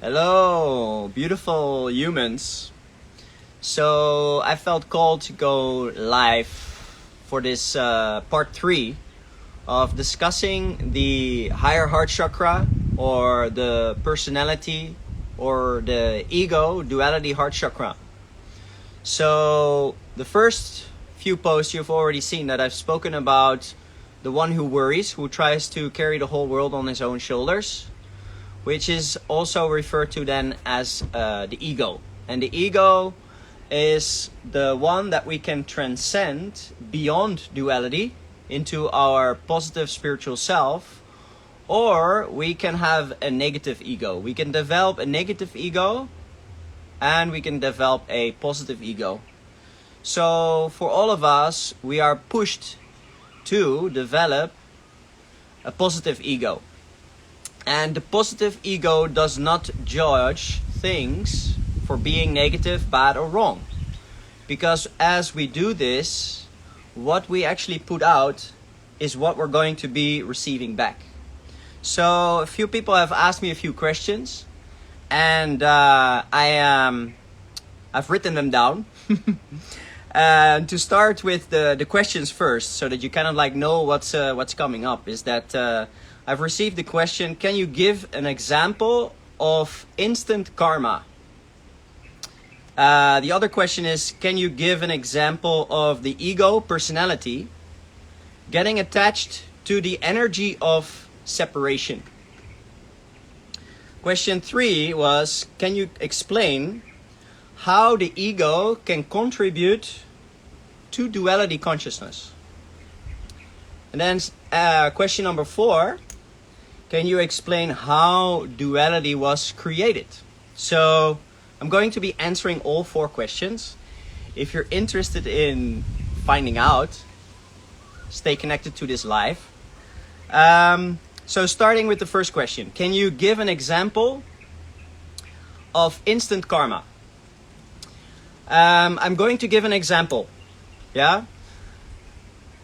Hello, beautiful humans. So I felt called to go live for this part 3 of discussing the higher heart chakra or the personality or the ego duality heart chakra. So the first few posts you've already seen that I've spoken about the one who worries, who tries to carry the whole world on his own shoulders, which is also referred to then as the ego. And the ego is the one that we can transcend beyond duality into our positive spiritual self, or we can have a negative ego. We can develop a negative ego and we can develop a positive ego. So for all of us, we are pushed to develop a positive ego. And the positive ego does not judge things for being negative, bad or wrong. Because as we do this, what we actually put out is what we're going to be receiving back. So a few people have asked me a few questions, and I've written them down. To start with the questions first, so that you kind of like know what's coming up, is that I've received the question, can you give an example of instant karma? The other question is, can you give an example of the ego personality getting attached to the energy of separation? Question 3 was, can you explain how the ego can contribute to duality consciousness? And then question number 4, can you explain how duality was created? So I'm going to be answering all 4 questions. If you're interested in finding out, stay connected to this live. So starting with the first question, can you give an example of instant karma? I'm going to give an example. Yeah?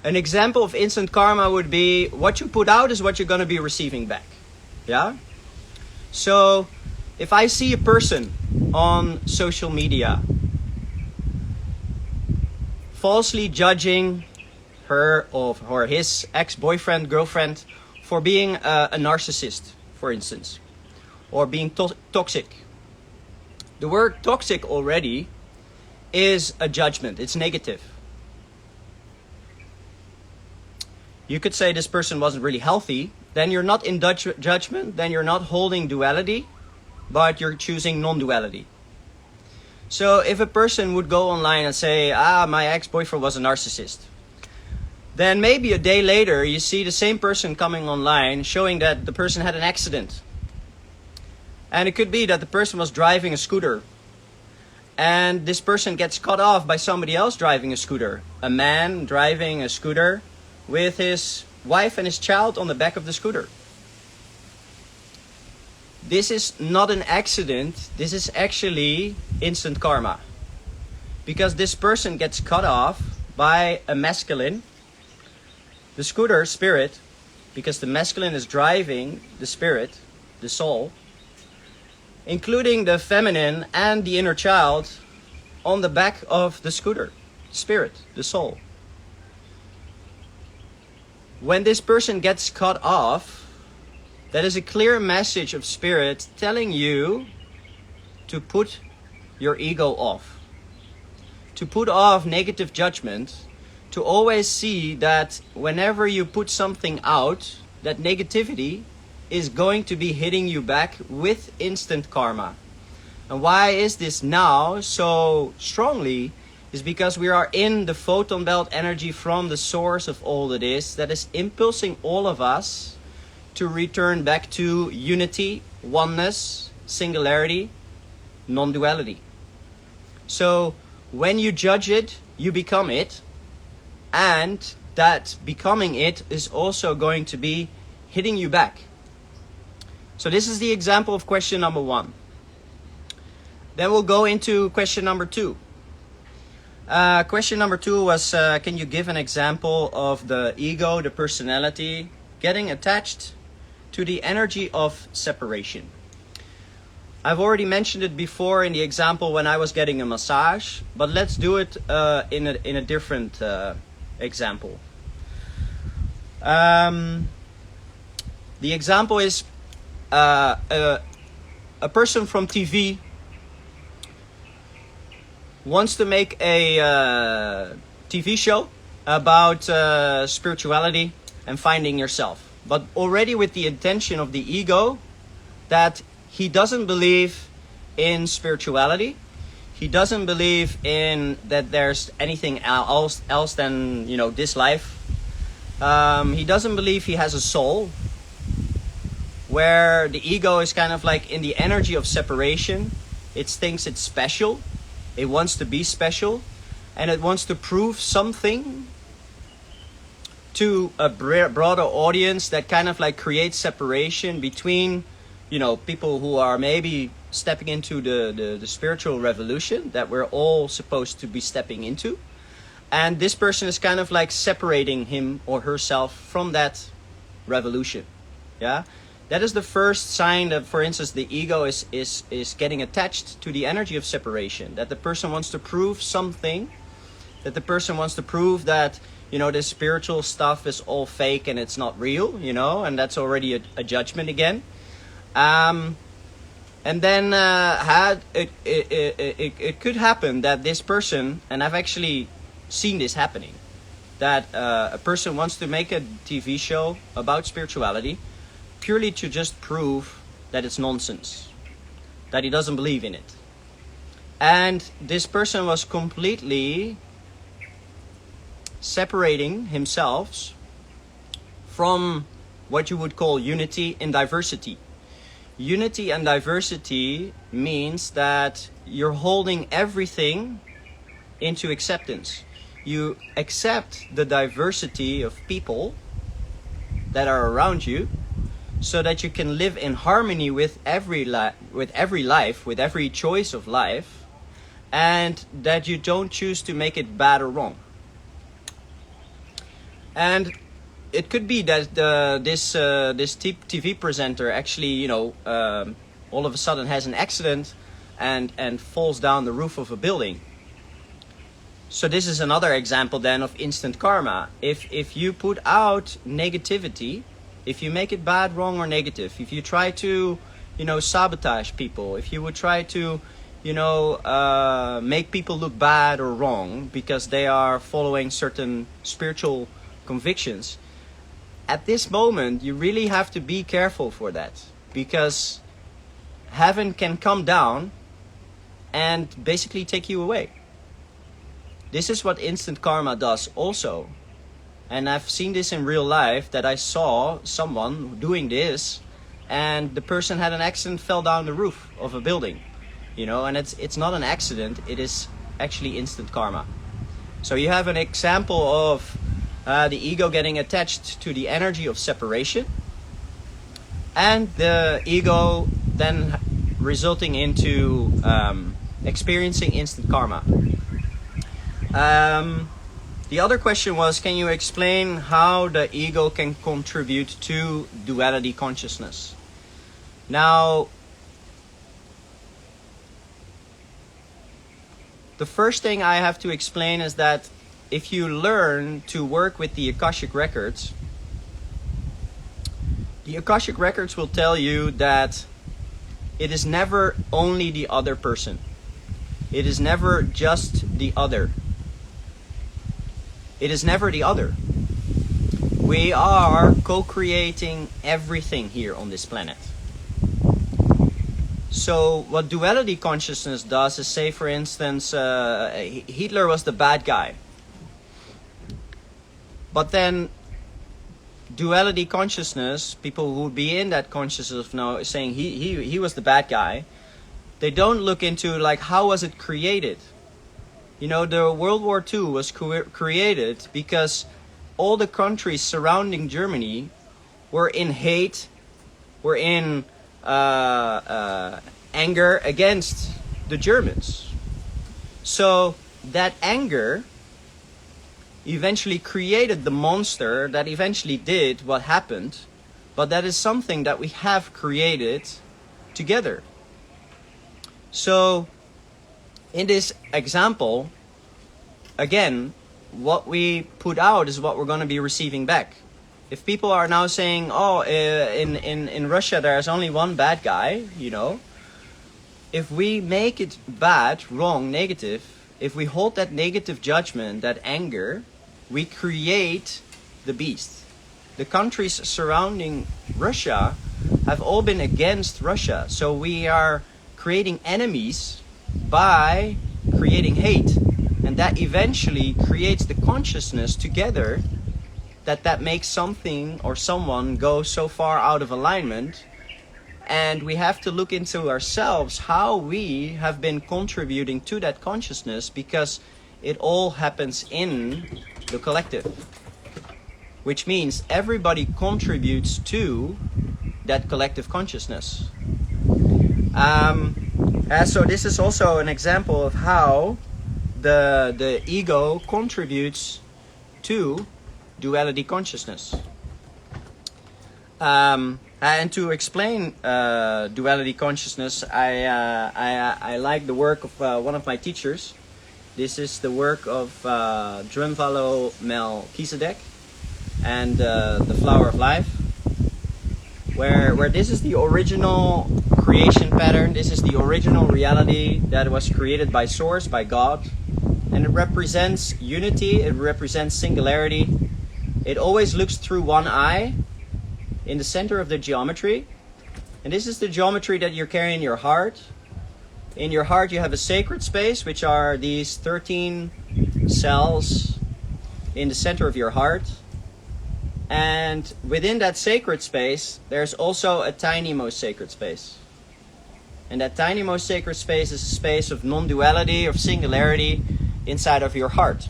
An example of instant karma would be what you put out is what you're going to be receiving back. Yeah? So if I see a person on social media falsely judging her or his ex-boyfriend, girlfriend for being a narcissist, for instance, or being toxic. The word toxic already is a judgment. It's negative. You could say this person wasn't really healthy. Then you're not in judgment. Then you're not holding duality, but you're choosing non-duality. So if a person would go online and say, my ex-boyfriend was a narcissist, then maybe a day later you see the same person coming online showing that the person had an accident. And it could be that the person was driving a scooter, and this person gets cut off by somebody else driving a scooter. A man driving a scooter with his wife and his child on the back of the scooter. This is not an accident. This is actually instant karma. Because this person gets cut off by a masculine, the scooter spirit, because the masculine is driving the spirit, the soul, including the feminine and the inner child on the back of the scooter, spirit, the soul. When this person gets cut off, that is a clear message of spirit telling you to put your ego off, to put off negative judgment, to always see that whenever you put something out, that negativity is going to be hitting you back with instant karma. And why is this now so strongly? Is because we are in the photon belt energy from the source of all that is impulsing all of us to return back to unity, oneness, singularity, non-duality. So when you judge it, you become it, and that becoming it is also going to be hitting you back. So this is the example of question number 1. Then we'll go into question number 2. Question number 2 was, can you give an example of the ego, the personality, getting attached to the energy of separation? I've already mentioned it before in the example when I was getting a massage, but let's do it in a different example. The example is a person from TV wants to make a TV show about spirituality and finding yourself, but already with the intention of the ego that he doesn't believe in spirituality. He doesn't believe in that there's anything else than, you know, this life. He doesn't believe he has a soul, where the ego is kind of like in the energy of separation. It thinks it's special. It wants to be special, and it wants to prove something to a broader audience that kind of like creates separation between, you know, people who are maybe stepping into the spiritual revolution that we're all supposed to be stepping into. And this person is kind of like separating him or herself from that revolution. Yeah? That is the first sign that, for instance, the ego is getting attached to the energy of separation. That the person wants to prove something. That the person wants to prove that, you know, this spiritual stuff is all fake and it's not real, you know, and that's already a judgment again. And then it could happen that this person, and I've actually seen this happening, that a person wants to make a TV show about spirituality purely to just prove that it's nonsense, that he doesn't believe in it. And this person was completely separating himself from what you would call unity and diversity. Unity and diversity means that you're holding everything into acceptance. You accept the diversity of people that are around you, so that you can live in harmony with every life, with every choice of life, and that you don't choose to make it bad or wrong. And it could be that this TV presenter actually, you know, all of a sudden has an accident and falls down the roof of a building. So this is another example then of instant karma. If you put out negativity, if you make it bad, wrong, or negative, if you try to, you know, sabotage people, if you would try to, you know, make people look bad or wrong because they are following certain spiritual convictions, at this moment you really have to be careful for that, because heaven can come down and basically take you away. This is what instant karma does also. And I've seen this in real life, that I saw someone doing this and the person had an accident, fell down the roof of a building, you know, and it's not an accident, it is actually instant karma. So you have an example of the ego getting attached to the energy of separation, and the ego then resulting into experiencing instant karma. The other question was, can you explain how the ego can contribute to duality consciousness? Now, the first thing I have to explain is that if you learn to work with the Akashic Records, the Akashic Records will tell you that it is never only the other person. It is never just the other. It is never the other. We are co-creating everything here on this planet. So what duality consciousness does is, say for instance, Hitler was the bad guy. But then duality consciousness, people who would be in that consciousness of now saying he was the bad guy, they don't look into like, how was it created? You know, the World War II was created because all the countries surrounding Germany were in hate, were in anger against the Germans. So that anger eventually created the monster that eventually did what happened, but that is something that we have created together. So in this example, again, what we put out is what we're going to be receiving back. If people are now saying, oh, in Russia there's only one bad guy, you know, if we make it bad, wrong, negative, if we hold that negative judgment, that anger, we create the beast. The countries surrounding Russia have all been against Russia. So we are creating enemies by creating hate. And that eventually creates the consciousness together that makes something or someone go so far out of alignment. And we have to look into ourselves how we have been contributing to that consciousness, because it all happens in the collective. Which means everybody contributes to that collective consciousness. So this is also an example of how the ego contributes to duality consciousness. And to explain duality consciousness, I like the work of one of my teachers. This is the work of Drunvalo Melchizedek and the Flower of Life, where this is the original creation pattern. This is the original reality that was created by Source, by God, and it represents unity. It represents singularity. It always looks through one eye in the center of the geometry. And this is the geometry that you're carrying in your heart. In your heart you have a sacred space, which are these 13 cells in the center of your heart. And within that sacred space, there's also a tiny most sacred space. And that tiny most sacred space is a space of non-duality, of singularity inside of your heart.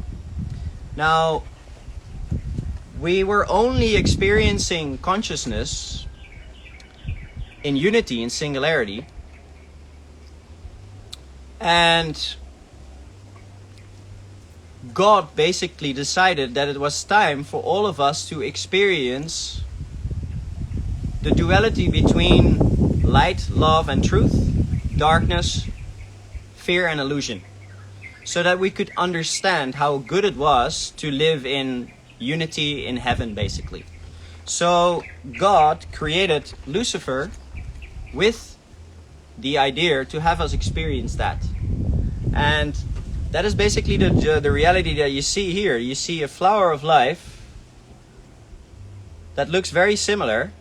Now, we were only experiencing consciousness in unity, in singularity. And God basically decided that it was time for all of us to experience the duality between light, love, and truth, darkness, fear, and illusion, so that we could understand how good it was to live in unity in heaven, basically. So God created Lucifer with the idea to have us experience that. And that is basically the reality that you see here. You see a flower of life that looks very similar,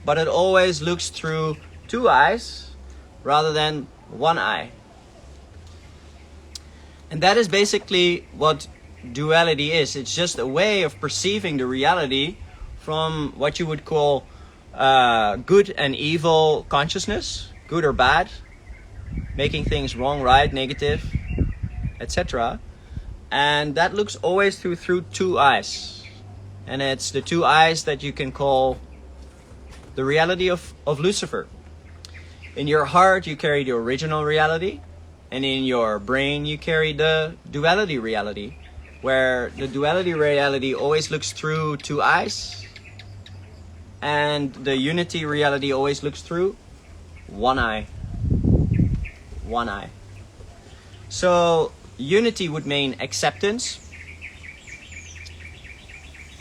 but it always looks through two eyes rather than one eye. And that is basically what duality is. It's just a way of perceiving the reality from what you would call good and evil consciousness, good or bad, making things wrong, right, negative, etc. And that looks always through two eyes. And it's the two eyes that you can call the reality of Lucifer. In your heart you carry the original reality, and in your brain you carry the duality reality, where the duality reality always looks through two eyes, and the unity reality always looks through one eye. One eye. So unity would mean acceptance,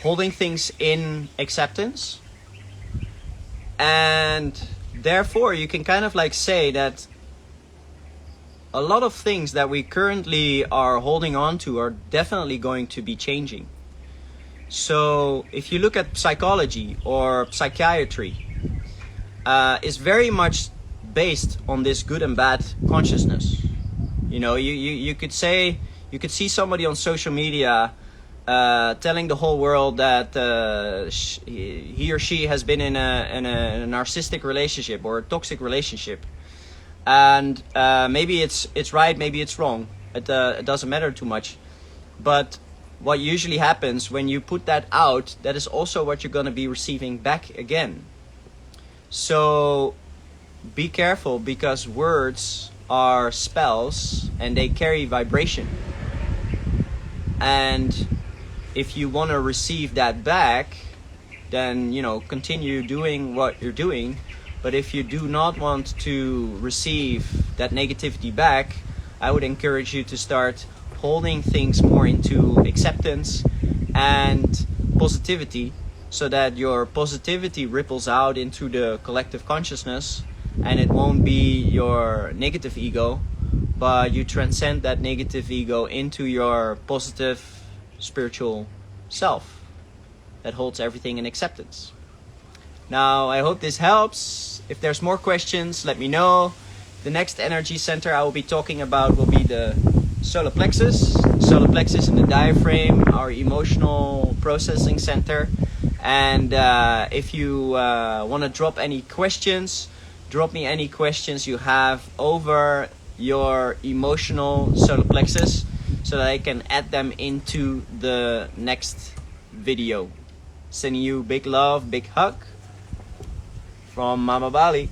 holding things in acceptance, and therefore you can kind of like say that a lot of things that we currently are holding on to are definitely going to be changing. So if you look at psychology or psychiatry, it's very much based on this good and bad consciousness. You know, you could say, you could see somebody on social media telling the whole world that he or she has been in a narcissistic relationship or a toxic relationship. And maybe it's right, maybe it's wrong. It doesn't matter too much. But what usually happens when you put that out, that is also what you're going to be receiving back again. So be careful, because words are spells and they carry vibration. And if you want to receive that back, then, you know, continue doing what you're doing. But if you do not want to receive that negativity back, I would encourage you to start holding things more into acceptance and positivity, so that your positivity ripples out into the collective consciousness, and it won't be your negative ego, but you transcend that negative ego into your positive spiritual self that holds everything in acceptance. Now, I hope this helps. If there's more questions, let me know. The next energy center I will be talking about will be the solar plexus. Solar plexus in the diaphragm, our emotional processing center. And if you want to drop any questions, drop me any questions you have over your emotional solar plexus, so that I can add them into the next video. Sending you big love, big hug from Mama Bali.